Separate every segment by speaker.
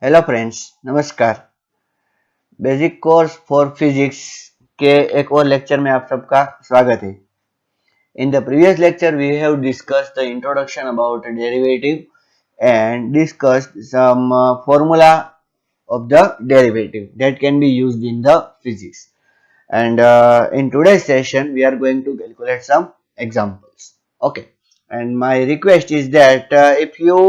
Speaker 1: Hello friends, नमस्कार। Basic course for physics के एक और लेक्चर में आप सबका स्वागत है। In the previous lecture, we have discussed the introduction about derivative and discussed some formula of the derivative that can be used in the physics. And in today's session, we are going to calculate some examples. Okay. And my request is that if you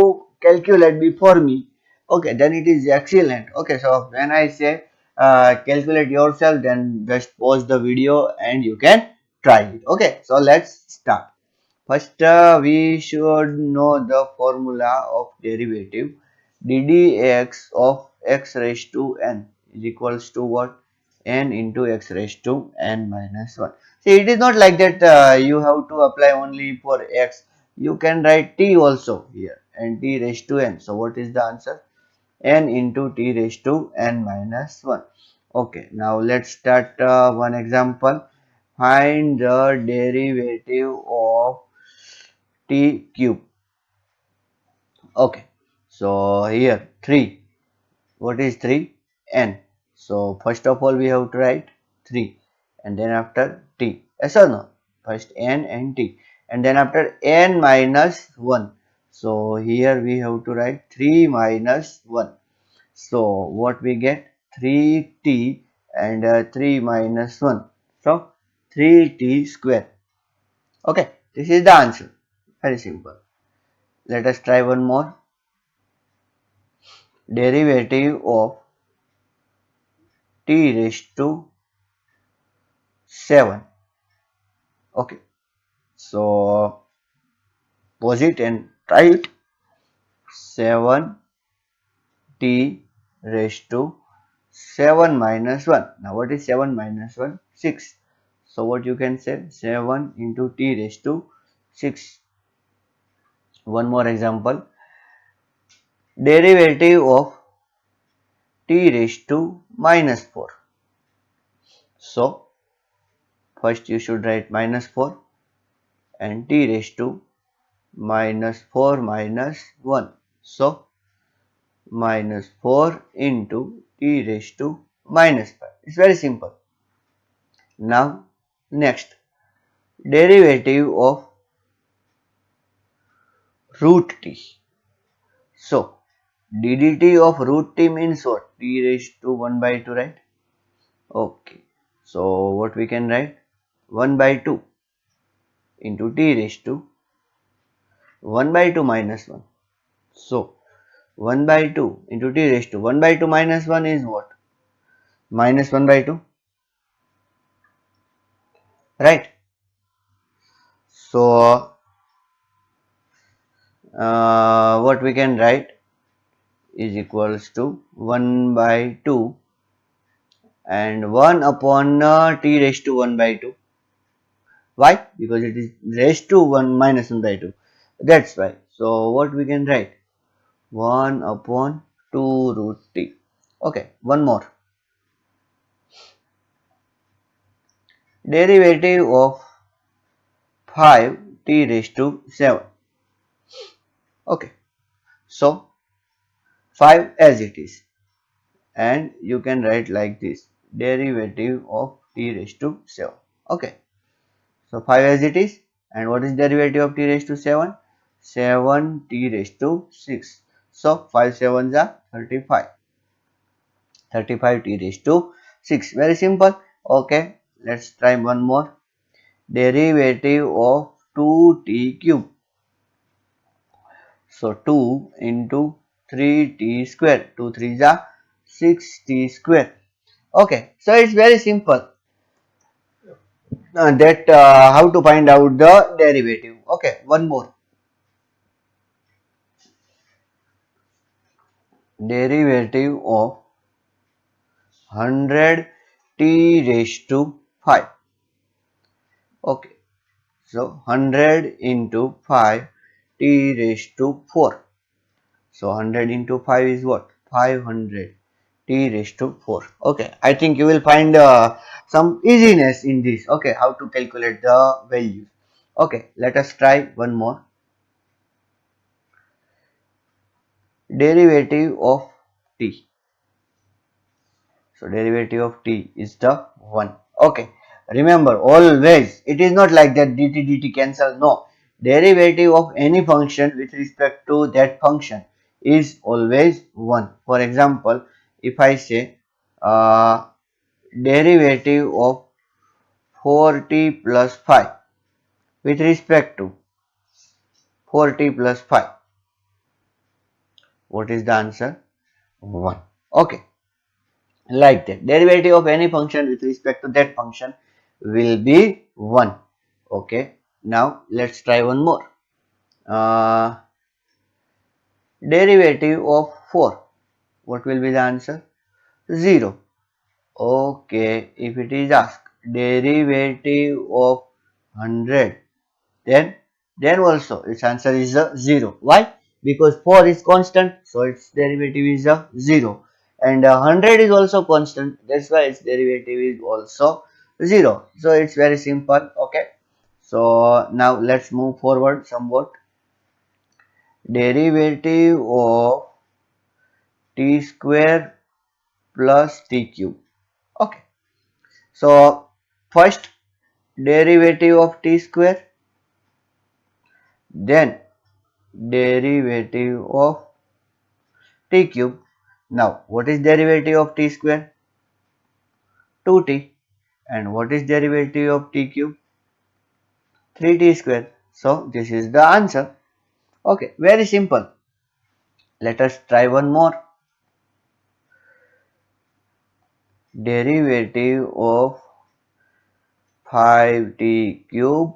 Speaker 1: calculate before me, okay, then it is excellent. Okay, so when I say calculate yourself, then just pause the video and you can try it. Okay, so let's start. First, we should know the formula of derivative. ddx of x raised to n is equals to what? N into x raised to n minus 1. See, it is not like that you have to apply only for x. You can write t also here and t raised to n. So, what is the answer? N into t raised to n minus 1. Okay, now let's start one example. Find the derivative of t cube. Okay, so here 3. What is 3? N. So first of all we have to write 3 and then after t. Yes or no? First n and t and then after n minus 1. So here we have to write 3 minus 1. So what we get? 3t and 3 minus 1. So 3t square. Okay, this is the answer. Very simple. Let us try one more. Derivative of t raised to 7. Okay, so pause it and try it. 7t raised to 7 minus 1. Now what is 7 minus 1? 6. So what you can say? 7 into t raised to 6. One more example. Derivative of t raised to minus 4. So first you should write minus 4 and t raised to minus 4 minus 1. So minus 4 into t raised to minus 5. It's very simple. Now next, derivative of root t. So ddt of root t means what? T raised to 1 by 2, right? Okay. So what we can write? 1 by 2 into t raised to 1 by 2 minus 1. So 1 by 2 into t raised to 1 by 2 minus 1 is what? Minus 1 by 2, right? So what we can write is equals to 1 by 2 and 1 upon t raised to 1 by 2. Why? Because it is raised to 1 minus 1 by 2. That's why. So what we can write? 1 upon 2 root t. Okay, one more. Derivative of 5 t raised to 7. Okay, so 5 as it is, and you can write like this: derivative of t raised to 7. Okay, so 5 as it is, and what is derivative of t raised to 7? 7 t raised to 6. So 5 sevens are 35. 35 t raised to 6. Very simple. Okay, let's try one more. Derivative of 2t cube. So 2 into 3t square. 2 3s are 6t square. Okay, so it's very simple. That how to find out the derivative. Okay, one more. Derivative of 100 t raised to 5. Okay, so 100 into 5 t raised to 4. So 100 into 5 is what? 500 t raised to 4. Okay, I think you will find some easiness in this. Okay, how to calculate the values. Okay, let us try one more. Derivative of t. So derivative of t is the 1. Okay. Remember, always it is not like that dt cancel. No. Derivative of any function with respect to that function is always 1. For example, if I say derivative of 4t plus 5 with respect to 4t plus 5, what is the answer? 1. Okay. Like that, derivative of any function with respect to that function will be 1. Okay, now let's try one more. Derivative of 4, what will be the answer? 0. Okay, if it is asked derivative of 100, then also its answer is a 0. Why? Because 4 is constant, so its derivative is a 0, and 100 is also constant, that's why its derivative is also 0. So it's very simple. Okay, so now let's move forward somewhat. Derivative of t square plus t cube. Okay, so first derivative of t square, then derivative of t cube. Now, what is derivative of t square? 2t. And what is derivative of t cube? 3t square. So, this is the answer. Okay, very simple. Let us try one more. Derivative of 5t cube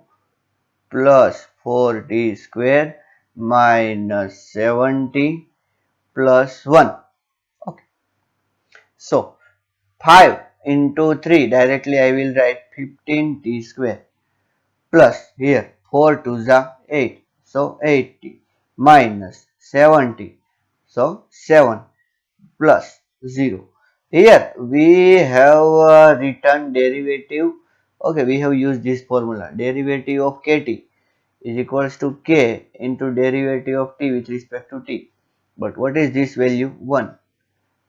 Speaker 1: plus 4t square minus 7t plus 1. Okay. So, 5 into 3, directly I will write 15t square plus here 4 to the 8, so 80 minus 70, so 7 plus 0. Here we have written derivative. Okay, we have used this formula. Derivative of kt is equals to k into derivative of t with respect to t. But what is this value? 1.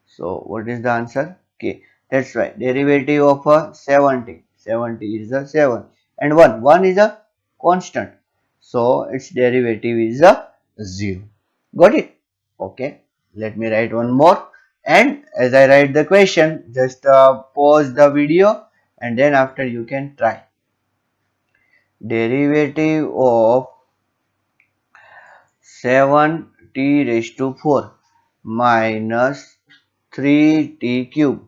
Speaker 1: So what is the answer? K. That's right. Derivative of 70. 70 is a 7. And 1. 1 is a constant. So its derivative is a 0. Got it? Okay. Let me write one more. And as I write the question, just pause the video and then after you can try. Derivative of 7t raised to 4 minus 3t cube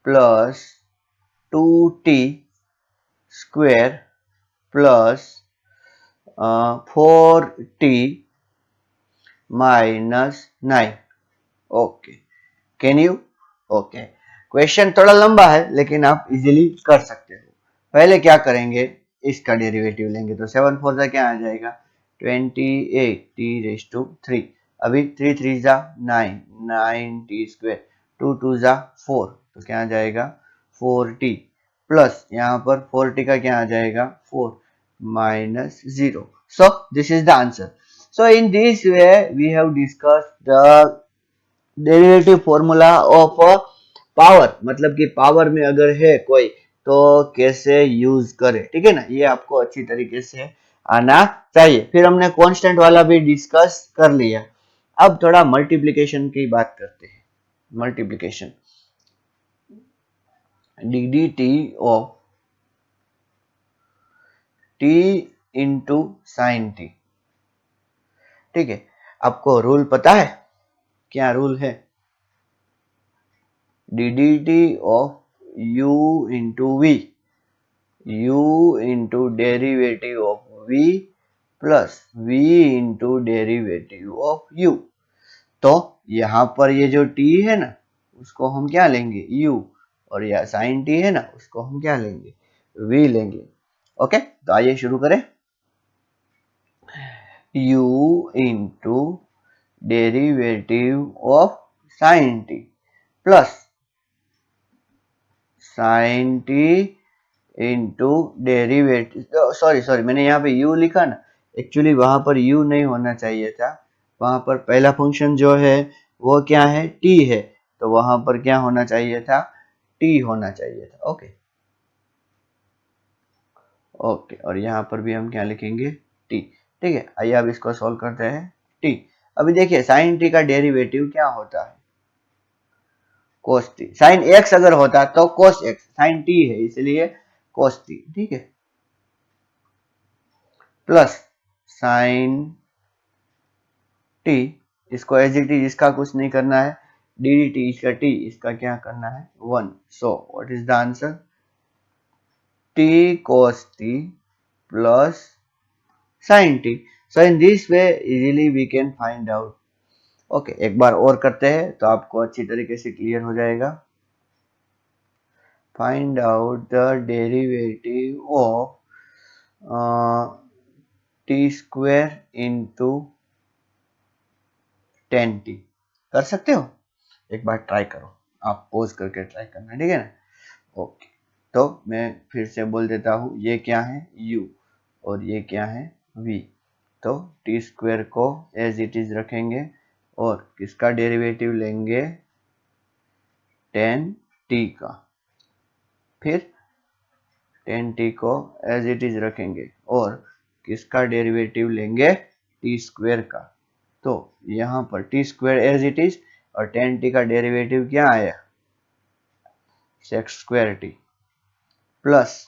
Speaker 1: plus 2t square plus 4t minus 9. Okay, can you? Okay, question थोड़ा लंबा है लेकिन आप easily कर सकते हो. पहले क्या करेंगे, इसका डेरिवेटिव लेंगे तो 7 4 जा क्या आ जाएगा 28 t रेज टू 3. अभी 3 3 जा 9 9 t स्क्वायर 2 2 जा 4 तो क्या आ जाएगा 4t प्लस यहाँ पर 4t का क्या आ जाएगा 4 minus 0. So this is the answer. So in this way we have discussed the derivative formula of power, मतलब कि पावर में अगर है कोई तो कैसे यूज करे. ठीक है ना, ये आपको अच्छी तरीके से आना चाहिए. फिर हमने कांस्टेंट वाला भी डिस्कस कर लिया. अब थोड़ा मल्टीप्लिकेशन की बात करते हैं. Multiplication dt of t into sine T. ठीक है, आपको रूल पता है? क्या रूल है? dt of u into v, u into derivative of v plus v into derivative of u. तो यहां पर ये जो t है ना उसको हम क्या लेंगे u, और यह साइन t है ना उसको हम क्या लेंगे v लेंगे. ओके, तो आइए शुरू करें. u into derivative of sine t plus sign t into derivative, sorry मैंने यहाँ पे u लिखा ना, एक्चुअली वहां पर u नहीं होना चाहिए था. वहां पर पहला फंक्शन जो है वो क्या है, t है, तो वहां पर क्या होना चाहिए था, t होना चाहिए था। ओके ओके, और यहाँ पर भी हम क्या लिखेंगे, t। ठीक है, आइए अब इसको सॉल्व करते हैं। t, अभी देखिए साइन t का डेरिवेटिव क्या होता है, cos t। साइन x अगर होता तो cos x, साइन t है इसलिए cos t। ठीक है, प्लस साइन t, इसको एज इट इज, इसका कुछ नहीं करना है, डी डी टी, इसका t, इसका क्या करना है 1। सो what is the answer, t cos t plus sin t। so in this way easily we can find out। Okay एक बार और करते हैं तो आपको अच्छी तरीके से क्लियर हो जाएगा। Find out the derivative of T square into 10t। कर सकते हो, एक बार ट्राई करो, आप पॉज करके ट्राई करना, ठीक है ना। ओके, तो मैं फिर से बोल देता हूँ, ये क्या है u और ये क्या है v। तो टी स्क्वेयर को एज इट इज रखेंगे और किसका डेरिवेटिव लेंगे, 10t का। फिर 10t को एज इट इज रखेंगे और किसका डेरिवेटिव लेंगे, टी स्क्वेयर का। तो यहाँ पर T square as it is और 10t का डेरिवेटिव क्या आया, six square T, plus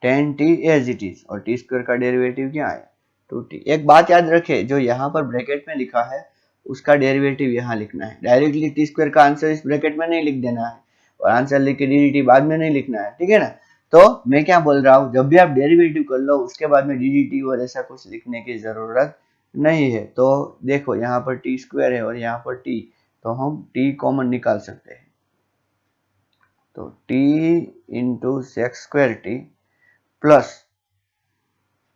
Speaker 1: 10t as it is और टी स्क्वायर का डेरिवेटिव क्या आया 2t। एक बात याद रखें, जो यहाँ पर ब्रैकेट में लिखा है उसका डेरिवेटिव यहाँ लिखना है, डायरेक्टली टी स्क्वायर का आंसर इस ब्रैकेट में नहीं लिख देना है और आंसर लिख के डी बाद में नहीं लिखना है, ठीक है ना। तो मैं क्या बोल रहा हूँ, जब भी आप डेरिवेटिव कर लो उसके बाद में डी और ऐसा कुछ लिखने की जरूरत नहीं है। तो देखो यहाँ पर टी स्क्वायर है और यहाँ पर टी, तो हम टी कॉमन निकाल सकते हैं। तो t into sex square T plus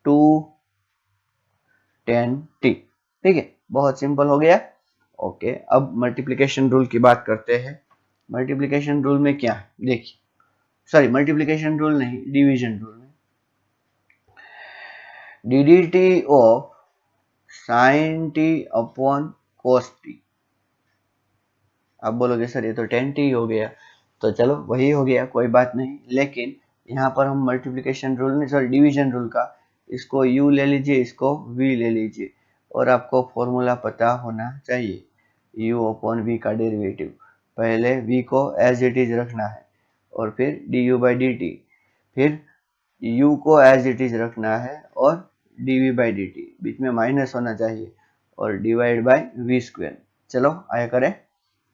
Speaker 1: 210t। ठीक है, बहुत सिंपल हो गया। ओके, अब मल्टीप्लिकेशन रूल की बात करते हैं। मल्टीप्लिकेशन रूल में क्या है देखिए, सॉरी मल्टीप्लिकेशन रूल नहीं, डिवीजन रूल में D d t of sine T upon cos t. आप बोलोगे सर ये तो 10t हो गया, तो चलो वही हो गया, कोई बात नहीं। लेकिन यहाँ पर हम मल्टीप्लिकेशन रूल नहीं, सॉरी डिवीजन रूल का, इसको u ले लीजिए, इसको v ले लीजिए और आपको फॉर्मूला पता होना चाहिए। u अपॉन v का डेरिवेटिव, पहले v को एज इट इज रखना है और फिर du बाई डी टी, फिर u को एज इट इज रखना है और dv बाई डी टी, बीच में माइनस होना चाहिए और डिवाइड बाई वी स्क्वेयर। चलो आया करें।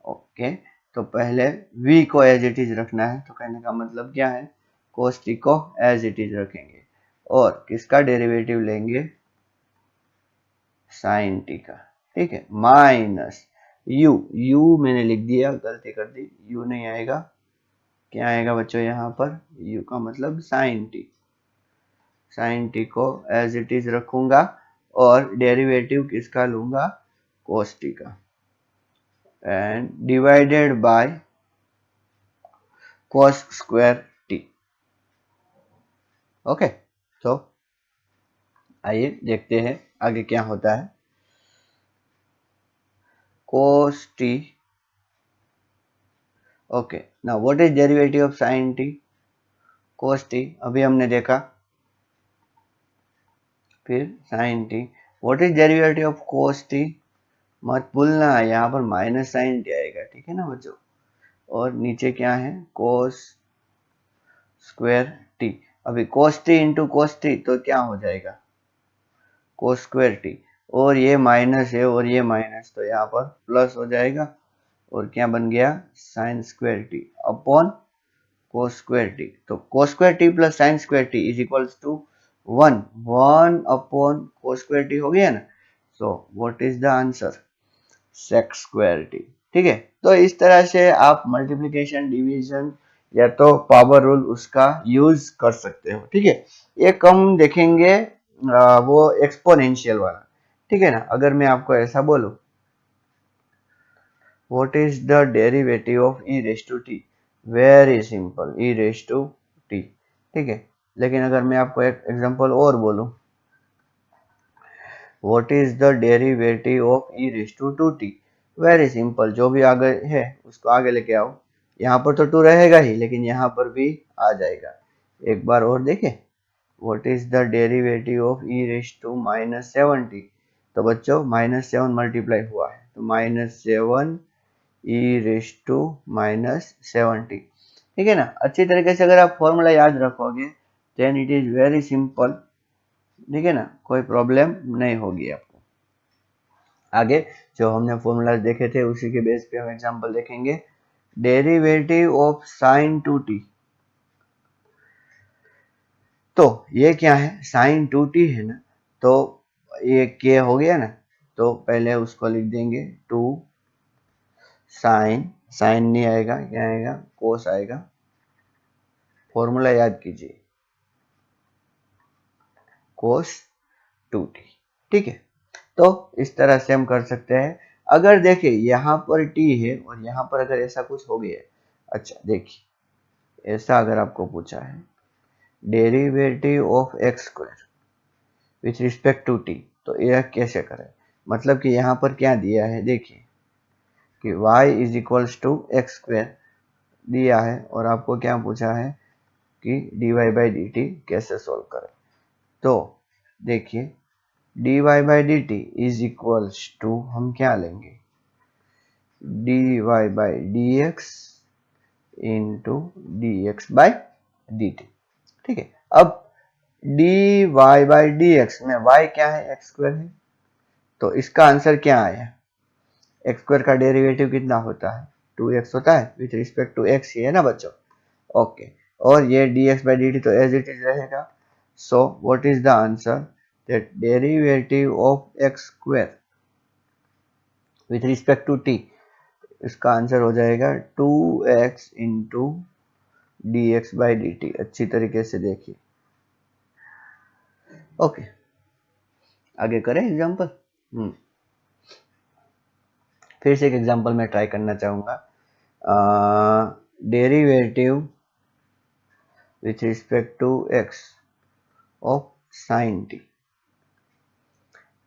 Speaker 1: ओके, तो पहले v को एज इट इज रखना है, तो कहने का मतलब क्या है, cos t को एज इट इज रखेंगे और किसका डेरिवेटिव लेंगे, sin t का। ठीक है, माइनस u मैंने लिख दिया, गलती कर दी, u नहीं आएगा, क्या आएगा बच्चों यहाँ पर, u का मतलब sin t को एज इट इज रखूंगा और डेरिवेटिव किसका लूंगा, cos t का, and divided by cos square t। Okay, तो आइए देखते हैं आगे क्या होता है। cos t, okay, now what is derivative of sin t, cos t अभी हमने देखा, फिर sin t, what is derivative of cos t, मत भूलना यहाँ पर माइनस sin t आएगा, ठीक है ना बच्चों। और नीचे क्या है, cos स्क्वायर t। अभी cos t into cos t तो क्या हो जाएगा, cos स्क्वायर t, और ये माइनस है और ये माइनस, तो यहाँ पर प्लस हो जाएगा और क्या बन गया, sin square t upon cos square t। तो cos square t plus sin square t is equals to 1 upon cos square t हो गया ना। So what is the answer, sec square t। ठीक है, तो इस तरह से आप मल्टीप्लिकेशन, डिवीजन या तो पावर रूल उसका यूज कर सकते हो। ठीक है, ये कम देखेंगे वो एक्सपोनेंशियल वाला, ठीक है ना। अगर मैं आपको ऐसा बोलूं, what is the derivative of e raise to T, very simple, e raise to T. ठीक है, लेकिन अगर मैं आपको एक एग्जांपल और बोलूं, what is the derivative of e raise to 2t, very simple, जो भी आगे है उसको आगे लेके आओ। यहाँ पर तो 2 रहेगा ही, लेकिन यहाँ पर भी आ जाएगा। एक बार और देखें, what is the derivative of E raise to -70। तो बच्चों -7 मल्टीप्लाई हुआ है, तो -7 ई रेस टू -70। ठीक है ना। अच्छी तरीके से अगर आप फॉर्मूला याद रखोगे then it is very simple. ठीक है ना, कोई प्रॉब्लम नहीं होगी आपको। आगे जो हमने फॉर्मूलाज देखे थे उसी के बेस पे हम एग्जांपल देखेंगे। डेरिवेटिव ऑफ साइन 2t, तो ये क्या है, साइन 2t है ना, तो ये के हो गया ना, तो पहले उसको लिख देंगे 2 साइन, साइन नहीं आएगा, क्या आएगा, कोस आएगा। फॉर्मूला याद कीजिए, कोस 2t। ठीक है, तो इस तरह से हम कर सकते हैं। अगर देखिए यहाँ पर t है और यहाँ पर अगर ऐसा कुछ हो गया है, अच्छा देखिए ऐसा अगर आपको पूछा है, derivative of X square with respect to T, तो यह कैसे करें। मतलब कि यहाँ पर क्या दिया है, देखिए कि y is equals to X square दिया है और आपको क्या पूछा है कि dy बाई डी टी कैसे सोल्व करें। तो देखिए dy by D T is equals to हम क्या लेंगे, dy by D X into D X by D T. ठीक है, अब dy बाई डी एक्स में y क्या है, एक्स स्क्वायर है, तो इसका आंसर क्या आया, एक्स स्क्वायर का डेरिवेटिव कितना होता है, 2x होता है विथ रिस्पेक्ट टू x ही है ना बच्चों। ओके, और ये dx बाई डी टी तो एज इट इज रहेगा। So what is the answer, that derivative of X square with respect to t, इसका आंसर हो जाएगा 2x into D X by D T. अच्छी तरीके से देखिए। ओके, आगे करें एग्जाम्पल। फिर से एक एग्जाम्पल मैं ट्राई करना चाहूंगा। Derivative with respect to X of sine T,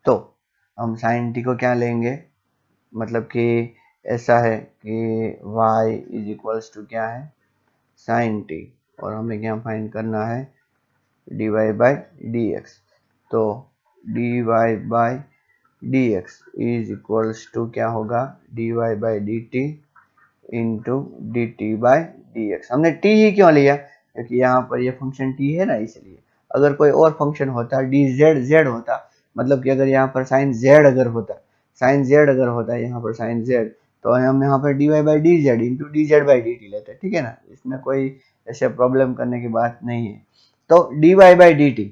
Speaker 1: तो हम साइन टी को क्या लेंगे, मतलब कि ऐसा है कि y इज इक्वल्स टू क्या है, साइन टी, और हमें क्या फाइंड करना है, dy बाई डी एक्स। तो dy by D X is equals to क्या होगा, dy by D T into D T by D X. हमने t ही क्यों लिया, क्योंकि यहाँ पर ये फंक्शन t है ना, इसलिए। अगर कोई और फंक्शन होता, डी जेड जेड होता, मतलब कि अगर यहाँ पर साइन जेड अगर होता, साइन जेड अगर होता है यहाँ पर साइन जेड, तो हम यहाँ पर D Y by D Z into D Z by D T लेते, ठीक है ना। इसमें कोई ऐसे प्रॉब्लम करने की बात नहीं है। तो D Y by D T,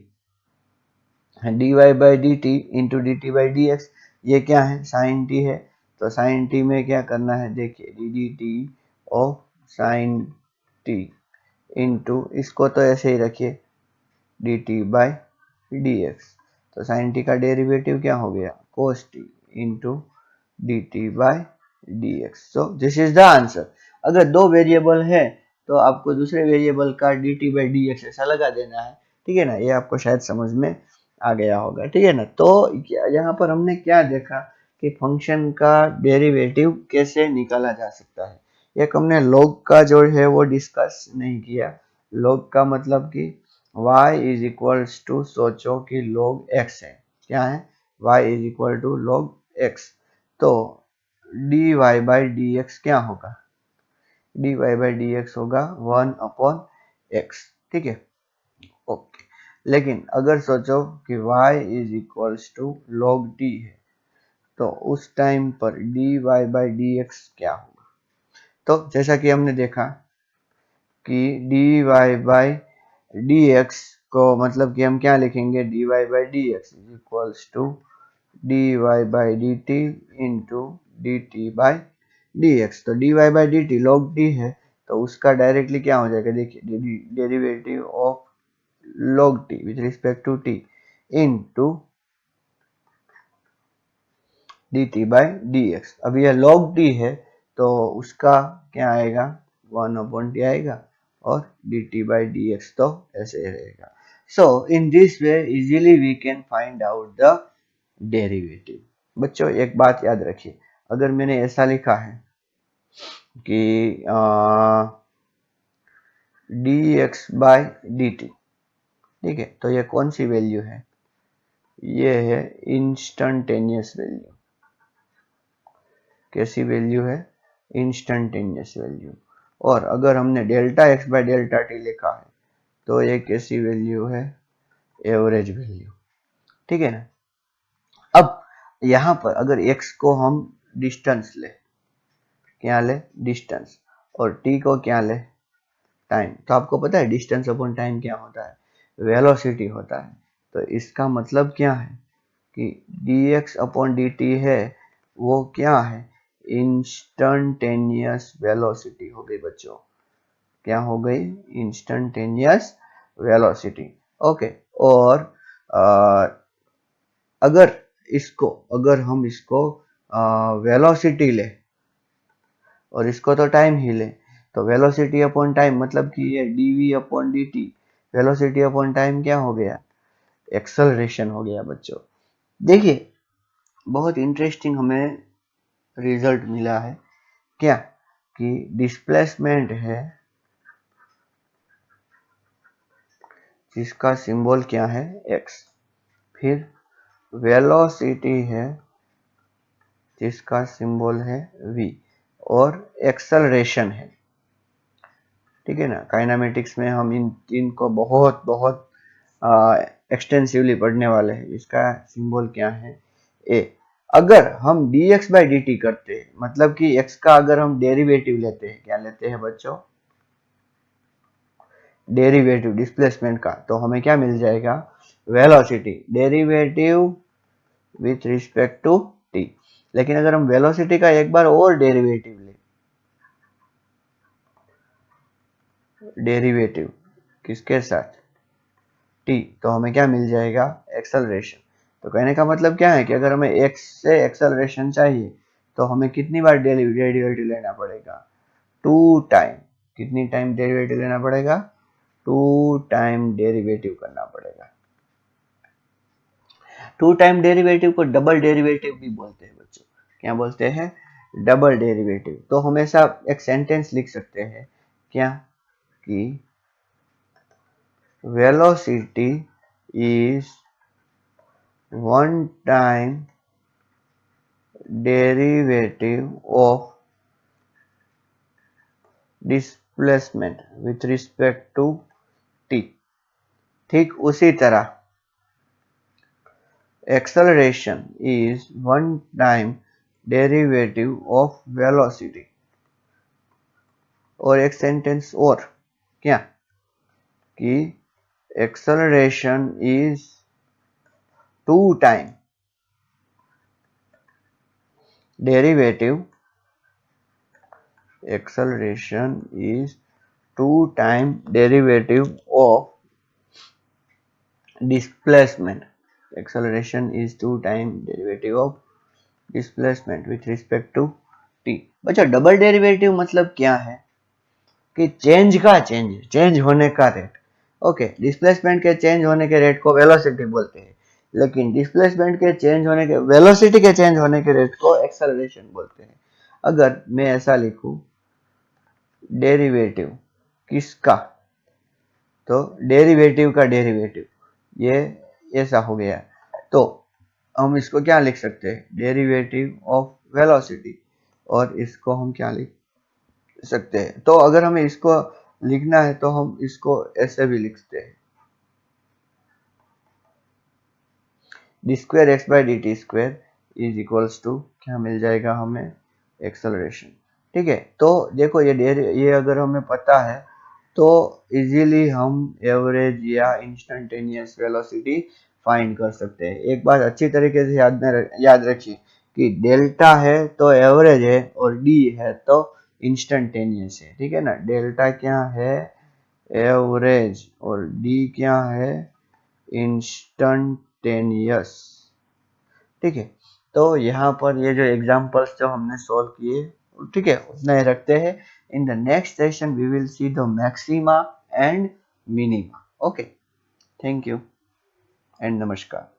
Speaker 1: D Y by D T into D T by D X, ये क्या है, साइन टी है। तो साइन टी में क्या करना है, देखिए d d t of sine t into, इसको तो ऐसे ही रखिए, d T by D x. तो साइन टी का डेरिवेटिव क्या हो गया, cos t into D T by D x. So this is the answer. अगर दो वेरिएबल है तो आपको दूसरे वेरिएबल का d T by D x ऐसा लगा देना है। ठीक है ना, ये आपको शायद समझ में आ गया होगा। ठीक है ना, तो यहाँ पर हमने क्या देखा कि फंक्शन का डेरिवेटिव कैसे निकाला जा सकता है। एक हमने log का जो है वो डिस्कस नहीं किया। log का मतलब कि y इज इक्वल्स टू, सोचो कि log x है, क्या है, y is equal to log x। तो dy बाई डी एक्स क्या होगा, dy बाई डी एक्स होगा 1 अपॉन x। ठीक है, ओके। लेकिन अगर सोचो कि y is equals to log t है, तो उस टाइम पर dy बाई डी एक्स क्या होगा। तो जैसा कि हमने देखा कि dy बाई डी एक्स को मतलब कि हम क्या लिखेंगे, dy by D X is equals to dy by D T into D T by D x. तो dy by D T log t है, तो उसका डायरेक्टली क्या हो जाएगा, देखिए derivative of log t with respect to t into D T by D X. अब यह log t है तो उसका क्या आएगा, 1 अपॉन टी आएगा, और d T by D x तो ऐसे रहेगा। So in this way easily we can find out the derivative. बच्चों एक बात याद रखिए, अगर मैंने ऐसा लिखा है कि dx/dt, ठीक है, तो ये कौन सी वैल्यू है? ये है इंस्टंटेनियस वैल्यू। कैसी वैल्यू है? Instantaneous value. और अगर हमने delta x by delta T लिखा है तो ये कैसी वैल्यू है? एवरेज वैल्यू, ठीक है ना। अब यहां पर अगर x को हम डिस्टेंस ले, क्या ले? डिस्टेंस, और t को क्या ले? टाइम। तो आपको पता है डिस्टेंस अपॉन टाइम क्या होता है? वेलोसिटी होता है। तो इसका मतलब क्या है कि dx अपॉन dt है, वो क्या है? इंस्टंटेनियस वेलोसिटी हो गई बच्चों। क्या हो गई? Instantaneous velocity. ओके। और अगर हम इसको वेलोसिटी ले और इसको तो टाइम ही ले, तो वेलोसिटी अपॉन टाइम मतलब कि ये dv upon dt, velocity upon time क्या हो गया? एक्सेलरेशन हो गया बच्चों। देखिए बहुत इंटरेस्टिंग हमें रिजल्ट मिला है, क्या कि डिस्प्लेसमेंट है जिसका सिंबल क्या है? x, फिर वेलोसिटी है जिसका सिंबल है v, और एक्सेलरेशन है, ठीक है ना। काइनेमेटिक्स में हम इन को बहुत बहुत एक्सटेंसिवली पढ़ने वाले हैं। इसका सिंबल क्या है? a। अगर हम dx बाई dt करते हैं, मतलब कि x का अगर हम डेरिवेटिव लेते हैं, क्या लेते हैं बच्चों? डेरिवेटिव डिस्प्लेसमेंट का, तो हमें क्या मिल जाएगा? Velocity derivative with respect to t। लेकिन अगर हम वेलोसिटी का एक बार और डेरिवेटिव ले, डेरिवेटिव किसके साथ? t, तो हमें क्या मिल जाएगा? एक्सेलरेशन। तो कहने का मतलब क्या है कि अगर हमें x से एक्सेलरेशन चाहिए तो हमें कितनी बार डेरिवेटिव लेना पड़ेगा? 2 टाइम। कितनी टाइम डेरिवेटिव लेना पड़ेगा? 2 टाइम डेरिवेटिव करना पड़ेगा। 2 टाइम डेरिवेटिव को डबल डेरिवेटिव भी बोलते हैं बच्चों। क्या बोलते हैं? Double derivative. तो हमेशा एक सेंटेंस लिख सकते हैं, क्या कि velocity is 1 time derivative of displacement with respect to t। ठीक उसी तरह acceleration is 1 time derivative of velocity। और एक सेंटेंस और, क्या कि acceleration is 2 time derivative, acceleration is 2 time derivative of displacement, acceleration is 2 time derivative of displacement with respect to t। बच्चा double derivative मतलब क्या है? कि चेंज होने का रेट। ओके, डिस्प्लेसमेंट के चेंज होने के रेट को वेलोसिटी बोलते हैं, लेकिन डिस्प्लेसमेंट के चेंज होने के वेलोसिटी के चेंज होने के रेट को एक्सेलरेशन बोलते हैं। अगर मैं ऐसा लिखूं, डेरिवेटिव किसका? तो डेरिवेटिव का डेरिवेटिव, ये ऐसा हो गया। तो हम इसको क्या लिख सकते हैं? Derivative of velocity. और इसको हम क्या लिख सकते हैं? तो अगर हमें इसको लिखना है तो हम इसको ऐसे भी लिखते हैं, D square X by D T square is equals to, क्या मिल जाएगा हमें? एक्सेलरेशन। ठीक है, तो देखो ये अगर हमें पता है तो इजीली हम एवरेज या इंस्टेंटेनियस वेलोसिटी फाइंड कर सकते हैं। एक बात अच्छी तरीके से याद रखिए कि डेल्टा है तो एवरेज है और डी है तो इंस्टेंटेनियस है, ठीक है ना। डेल्टा क्या है? एवरेज, और डी क्या है? इंस्टेंटेनियस, ठीक है। तो यहाँ पर ये जो एग्जांपल्स जो हमने सॉल्व किए, ठीक है, उतना ही रखते हैं। In the next session we will see the maxima and minima. Okay, thank you and नमस्कार।